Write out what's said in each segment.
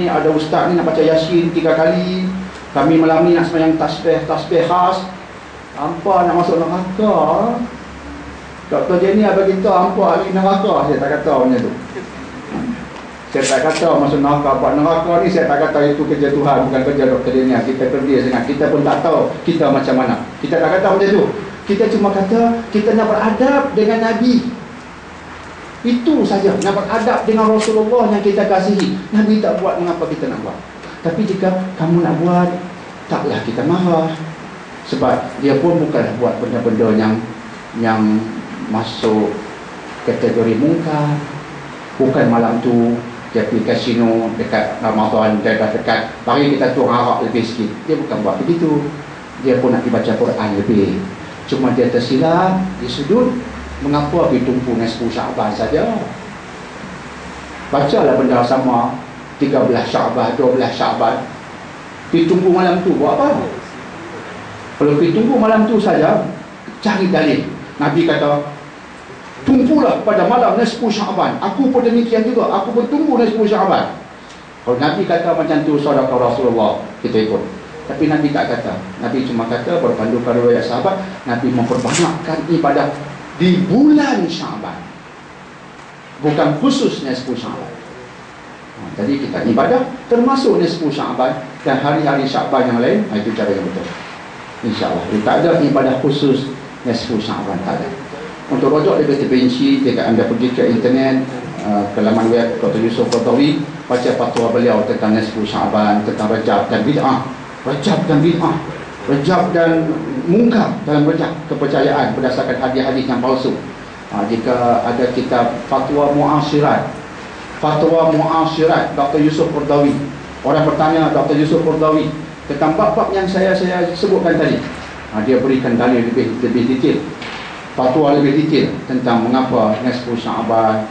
ni ada ustaz ni nak baca Yasin 3 kali, kami malam ni nak sembahyang tasbih khas. Hampa nak masuk neraka. Dr. Jenny bagi kita hampa ahli neraka. Saya tak kata macam tu. Saya tak kata masuk neraka. Buat neraka ni saya tak kata itu kerja Tuhan, bukan kerja Dr. Jenny. Kita kerja sangat. Kita pun tak tahu kita macam mana. Kita tak kata macam tu. Kita cuma kata kita nak beradab dengan Nabi. Itu saja. Nak beradab dengan Rasulullah yang kita kasihi. Nabi tak buat, mengapa kita nak buat? Tapi jika kamu nak buat, taklah kita marah. Sebab dia pun bukan buat benda-benda yang masuk kategori mungkar. Bukan malam tu dia pergi kasino dekat Ramadan, dia dah dekat, mari kita tu arak lebih sikit. Dia bukan buat begitu. Dia pun nak dibaca Quran lebih. Cuma dia tersilap di sudut. Mengapa pergi tumpu dengan 10 Syaban saja? Bacalah benda sama 13 Syaban, 12 Syaban. Pergi tunggu malam tu buat apa? Kalau pergi tunggu malam tu saja, cari dalil. Nabi kata, tunggulah pada malam 10 Syaban. Aku pun demikian juga. Aku pun tunggu 10 Syaban. Kalau Nabi kata macam tu, saudara Rasulullah, kita ikut. Tapi Nabi tak kata. Nabi cuma kata, berpandu pada riwayat sahabat, Nabi memperbanyakkan ibadah di bulan Syaban. Bukan khususnya 10 Syaban. Jadi kita ibadah termasuk 10 Syaban dan hari-hari Syaban yang lain. Itu cara yang betul, InsyaAllah. Dia tak ada ibadah khusus 10 Syaban, tak ada. Untuk rojok lebih terperinci, jika anda pergi ke internet, ke laman web Dr. Yusuf Qaradawi, baca fatwa beliau tentang 10 Syaban, tentang Rajab dan bid'ah. Rajab dan bid'ah, Rajab dan mungkar dalam Rajab, kepercayaan berdasarkan hadis-hadis yang palsu. Jika ada kitab Fatwa Mu'asyirat, Fatwa Mu'asyirat Dr. Yusuf Qaradawi, orang bertanya Dr. Yusuf Qaradawi tentang bab-bab yang saya sebutkan tadi, dia berikan dalil lebih detail, fatwa lebih detail tentang mengapa 10 Syaban,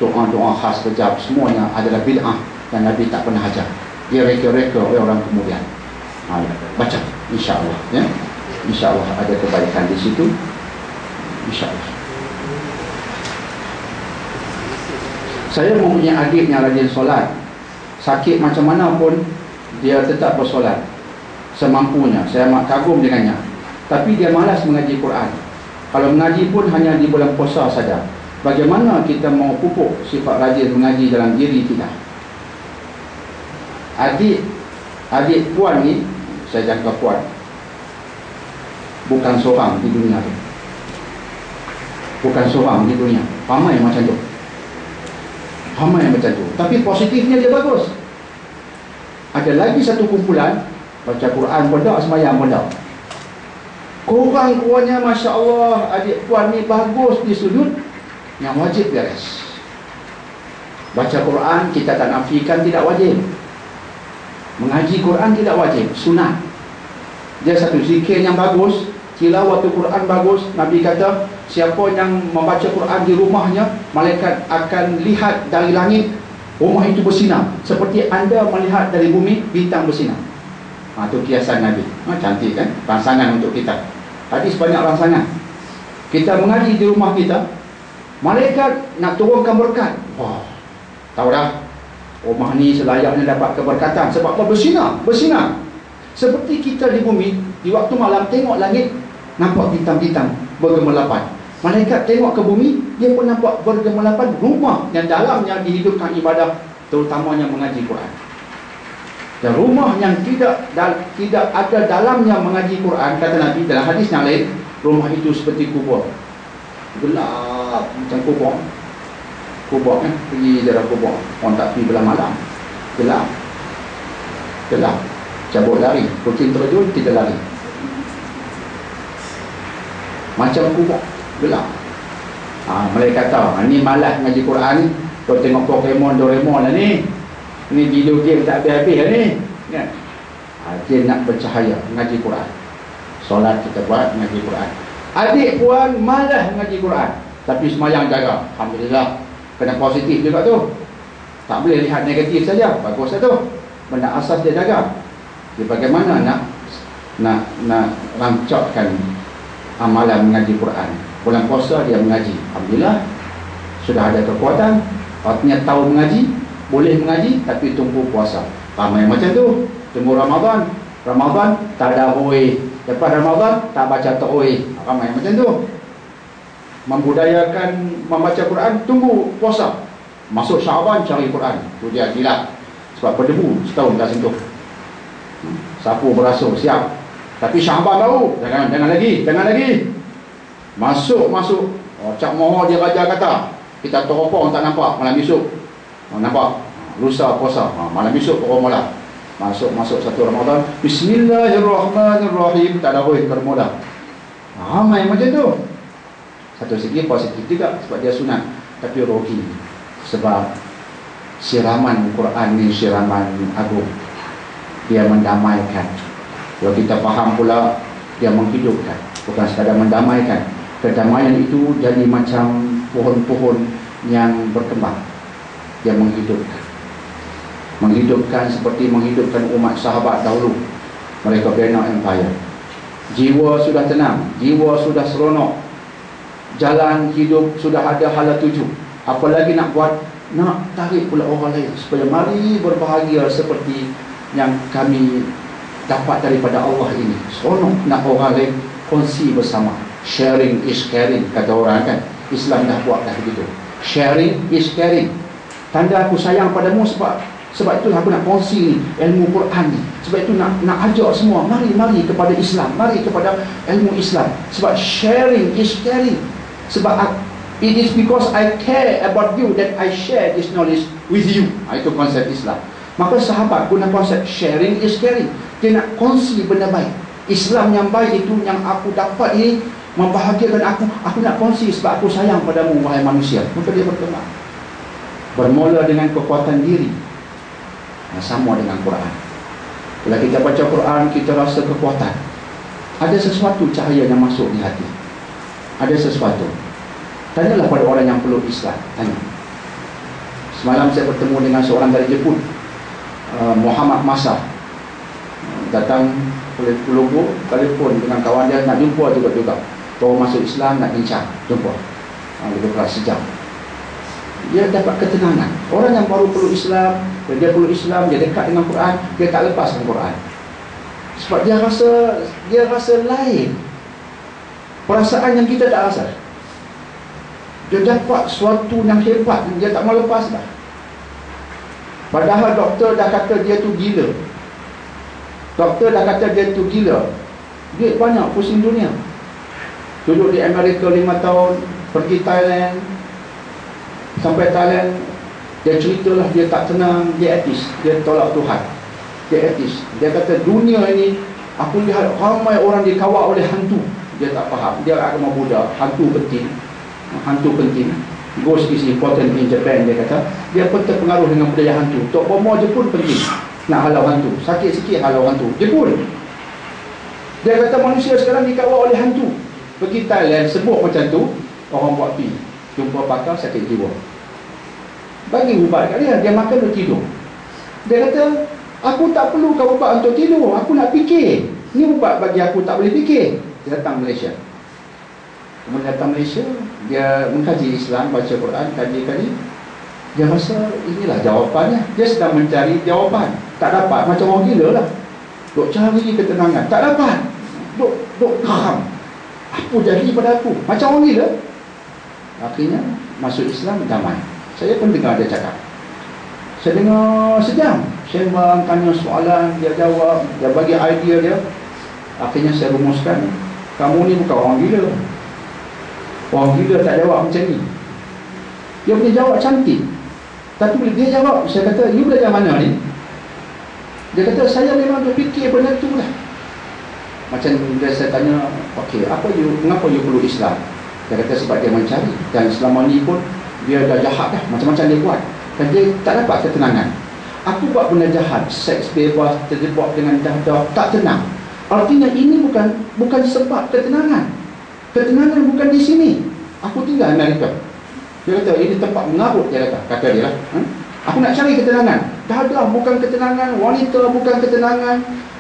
doa-doa khas Rajab semuanya adalah bid'ah dan Nabi tak pernah ajar. Dia reka-reka oleh orang kemudian. Baca, insya-Allah, ya. Insya-Allah ada kebaikan di situ, insya-Allah. Saya mempunyai adik yang rajin solat. Sakit macam mana pun dia tetap bersolat semampunya. Saya amat kagum dengannya. Tapi dia malas mengaji Quran. Kalau mengaji pun hanya di bulan puasa saja. Bagaimana kita mau pupuk sifat rajin mengaji dalam diri kita? Adik puan ni, saya jangka puan, bukan seorang di dunia tu. Bukan seorang di dunia. Ramai macam tu. Ramai macam tu. Tapi positifnya dia bagus. Ada lagi satu kumpulan, baca Quran pun tak, sembahyang pun tak. Kurang-kurangnya Masya Allah, adik puan ni bagus di sudut yang wajib beres. Baca Quran kita tak nafikan tidak wajib. Mengaji Quran tidak wajib, sunat. Dia satu zikir yang bagus, tilawatul Quran bagus. Nabi kata, siapa yang membaca Quran di rumahnya, malaikat akan lihat dari langit, rumah itu bersinar seperti anda melihat dari bumi bintang bersinar. Itu kiasan Nabi. Cantik kan? Rangsangan untuk kita. Hadis banyak rangsangan. Kita mengaji di rumah kita, malaikat nak turunkan berkat. Wah, tahu dah, rumah ni selayaknya dapat keberkatan. Sebab apa? Bersinar. Bersinar. Seperti kita di bumi, di waktu malam tengok langit, nampak bintang-bintang bergemelapan. Malaikat tengok ke bumi, dia pun nampak bergemelapan rumah yang dalamnya dihidupkan ibadah, terutamanya mengaji Quran. Dan rumah yang tidak ada dalamnya mengaji Quran, kata Nabi dalam hadis yang lain, rumah itu seperti kubur. Gelap macam kubur. Kubur kan, pergi dalam kubur, orang tak pergi belah malam. Gelap. Gelap. Cabut lari, kucing terjun, kita lari. Macam kubur, gelap. Mereka kata, ni malas ngaji Quran ni. Kau tengok Pokemon, Doraemon lah ni. Ni video game tak habis-habis lah ni. Kan? Dia nak bercahaya, ngaji Quran. Solat kita buat, ngaji Quran. Adik puan malas ngaji Quran, tapi semayang jaga. Alhamdulillah. Kena positif juga tu. Tak boleh lihat negatif saja. Bagus lah tu. Benda asas dia jaga. Dia bagaimana nak rancakkan amalan mengaji Quran. Bulan puasa dia mengaji. Alhamdulillah. Sudah ada kekuatan. Artinya tahu mengaji. Boleh mengaji tapi tunggu puasa. Ramai macam tu. Tunggu Ramadan, Ramadan tak ada OA, lepas Ramadan tak baca ta'awih. Ramai macam tu. Membudayakan membaca Quran, tunggu puasa. Masuk Syaban cari Quran, tu dia gila. Sebab berdebu setahun tak sentuh. Sapu berasuh siap. Tapi Syaban tahu, jangan lagi. Masuk. Cak Moho dia raja kata, kita teropong tak nampak malam esok. Nampak lusa puasa, malam esok pukul mula. Masuk satu Ramadan, Bismillahirrahmanirrahim, tak ada boleh bermula. Ramai macam tu. Satu segi positif juga sebab dia sunat, tapi rogi sebab siraman Quran ni siraman agung. Dia mendamaikan. Kalau kita faham pula, dia menghidupkan, bukan sekadar mendamaikan. Kedamaian itu jadi macam pohon-pohon yang berkembang. Dia menghidupkan seperti menghidupkan umat sahabat dahulu. Mereka bina empire. Jiwa sudah tenang, jiwa sudah seronok, jalan hidup sudah ada hala tuju. Apalagi nak buat, nak tarik pula orang lain supaya mari berbahagia seperti yang kami dapat daripada Allah ini. Seronok nak orang lain kongsi bersama. Sharing is caring, kata orang kan. Islam dah buat dah begitu. Sharing is caring. Tanda aku sayang padamu sebab itulah aku nak kongsi ilmu Quran ni. Sebab itu nak ajak semua, mari kepada Islam, mari kepada ilmu Islam. Sebab sharing is caring. Sebab it is because I care about you that I share this knowledge with you. Itu konsep Islam. Maka sahabat guna konsep sharing is caring. Dia nak kongsi benda baik. Islam yang baik itu yang aku dapat ini membahagiakan aku nak kongsi sebab aku sayang padamu wahai manusia. Maka dia berkembang. Bermula dengan kekuatan diri, sama dengan Quran. Bila kita baca Quran, kita rasa kekuatan. Ada sesuatu cahaya yang masuk di hati. Ada sesuatu. Tanyalah pada orang yang peluk Islam. Tanya. Semalam saya bertemu dengan seorang dari Jepun, Muhammad Masa. Datang oleh Pulau, telefon dengan kawan dia, nak jumpa juga. Baru masuk Islam, nak bincang. Jumpa. Lebih kurang sejam. Dia dapat ketenangan. Orang yang baru peluk Islam, dia peluk Islam, dia dekat dengan Quran, dia tak lepaskan Quran. Sebab dia rasa lain. Perasaan yang kita tak rasa. Dia dapat sesuatu yang hebat, dia tak mau lepas dah. Padahal doktor dah kata dia tu gila. Duit banyak, pusing dunia. Duduk di Amerika 5 tahun, pergi Thailand. Sampai Thailand, dia ceritalah dia tak tenang, dia ateis, dia tolak Tuhan. Dia ateis. Dia kata dunia ini, aku lihat ramai orang dikawal oleh hantu. Dia tak faham. Dia agama Buddha, hantu penting. Ghost is important in Japan, dia kata. Dia pun terpengaruh dengan budaya hantu. Tok Bomo Jepun penting. Nak halau hantu. Sakit sikit halau hantu. Jepun. Dia kata manusia sekarang dikawal oleh hantu. Pergi Thailand, sebut macam tu, orang buat pi. Jumpa pakar sakit jiwa. Bagi ubat kat dia, dia makan dia tidur. Dia kata, aku tak perlu kau ubat untuk tidur, aku nak fikir. Ni ubat bagi aku tak boleh fikir. Dia datang Malaysia. Kemudian datang Malaysia, dia mengkaji Islam, baca Quran, kaji. Dia rasa inilah jawapannya. Dia sedang mencari jawapan. Tak dapat, macam orang gila lah. Duk cari ketenangan, tak dapat. Duk geram. Apa jadi pada aku? Macam orang gila. Akhirnya masuk Islam, damai. Saya pun dengar dia cakap. Saya dengar sejam. Saya tanya soalan, dia jawab, dia bagi idea dia. Akhirnya saya rumuskan, kamu ni bukan orang gila. Orang gila tak jawab macam ni. Dia punya jawab cantik. Tapi bila dia jawab, saya kata, you belajar mana ni? Dia kata, saya memang berfikir benda tu lah. Macam dia saya tanya, okey, mengapa you perlu Islam? Dia kata sebab dia mencari. Dan selama ni pun dia dah jahat dah, macam-macam dia buat. Dan dia tak dapat ketenangan. Aku buat benda jahat, seks bebas, terjebak dengan dah tak tenang. Artinya ini bukan sebab ketenangan. Ketenangan bukan di sini. Aku tinggal Amerika. Dia kata ini tempat mengarut, dia kata dia lah. Aku nak cari ketenangan. Dadah bukan ketenangan, wanita bukan ketenangan,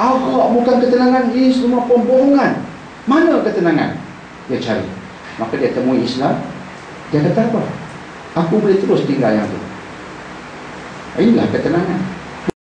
arak bukan ketenangan, ini semua pembohongan. Mana ketenangan? Dia cari. Maka dia temui Islam. Dia kata apa? Aku boleh terus tinggal yang tu. Inilah ketenangan.